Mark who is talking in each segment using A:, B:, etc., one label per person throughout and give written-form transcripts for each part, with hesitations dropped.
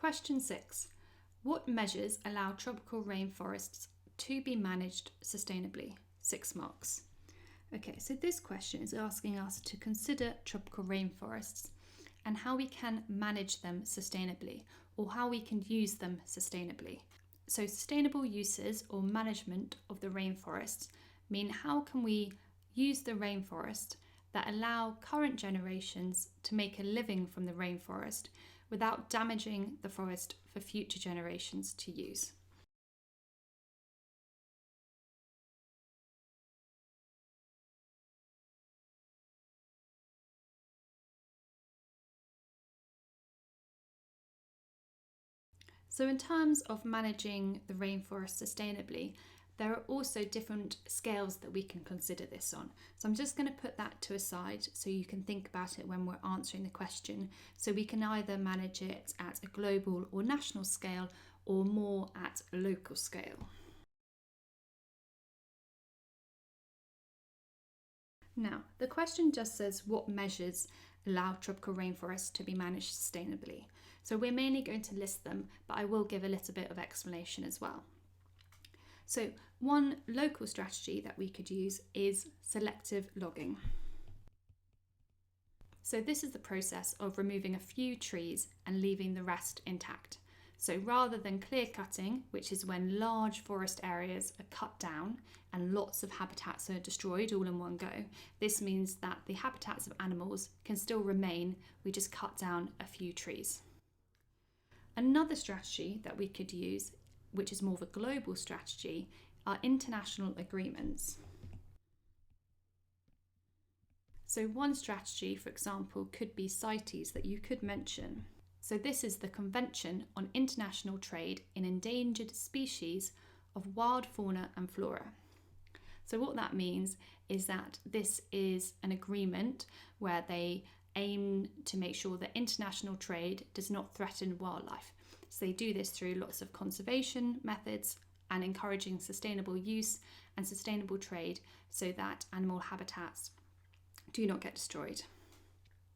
A: Question 6. What measures allow tropical rainforests to be managed sustainably? 6 marks. Okay, so this question is asking us to consider tropical rainforests and how we can manage them sustainably, or how we can use them sustainably. So sustainable uses or management of the rainforests mean how can we use the rainforest that allow current generations to make a living from the rainforest without damaging the forest for future generations to use. So in terms of managing the rainforest sustainably, there are also different scales that we can consider this on. So I'm just going to put that to a side so you can think about it when we're answering the question. So we can either manage it at a global or national scale, or more at a local scale. Now, the question just says what measures allow tropical rainforests to be managed sustainably. So we're mainly going to list them, but I will give a little bit of explanation as well. So one local strategy that we could use is selective logging. So this is the process of removing a few trees and leaving the rest intact. So rather than clear cutting, which is when large forest areas are cut down and lots of habitats are destroyed all in one go, this means that the habitats of animals can still remain, we just cut down a few trees. Another strategy that we could use, which is more of a global strategy, are international agreements. So one strategy, for example, could be CITES that you could mention. So this is the Convention on International Trade in Endangered Species of Wild Fauna and Flora. So what that means is that this is an agreement where they aim to make sure that international trade does not threaten wildlife. So they do this through lots of conservation methods and encouraging sustainable use and sustainable trade so that animal habitats do not get destroyed.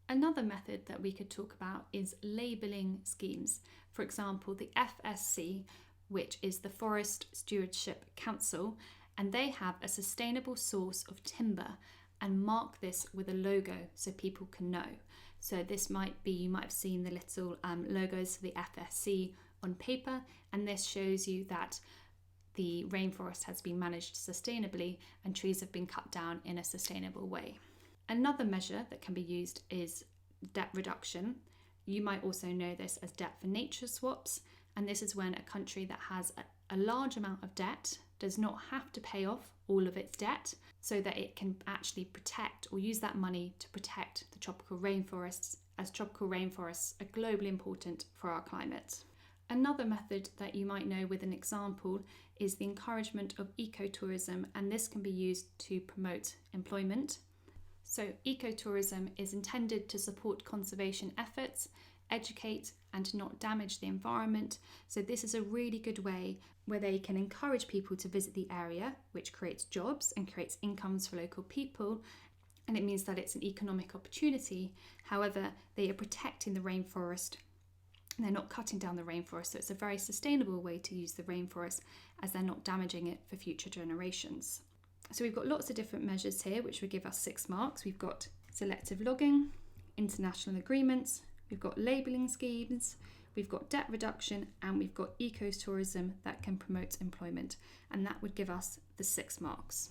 A: Another method that we could talk about is labelling schemes. For example, the FSC, which is the Forest Stewardship Council, and they have a sustainable source of timber and mark this with a logo so people can know. So this might be, you might have seen the little logos for the FSC on paper, and this shows you that the rainforest has been managed sustainably and trees have been cut down in a sustainable way. Another measure that can be used is debt reduction. You might also know this as debt for nature swaps, and this is when a country that has a large amount of debt does not have to pay off all of its debt so that it can actually protect or use that money to protect the tropical rainforests, as tropical rainforests are globally important for our climate. Another method that you might know with an example is the encouragement of ecotourism, and this can be used to promote employment. So ecotourism is intended to support conservation efforts, educate and not damage the environment. So this is a really good way where they can encourage people to visit the area, which creates jobs and creates incomes for local people. And it means that it's an economic opportunity. However, they are protecting the rainforest. They're not cutting down the rainforest. So it's a very sustainable way to use the rainforest as they're not damaging it for future generations. So we've got lots of different measures here, which would give us 6 marks. We've got selective logging, international agreements, we've got labelling schemes, we've got debt reduction, and we've got ecotourism that can promote employment. And that would give us the 6 marks.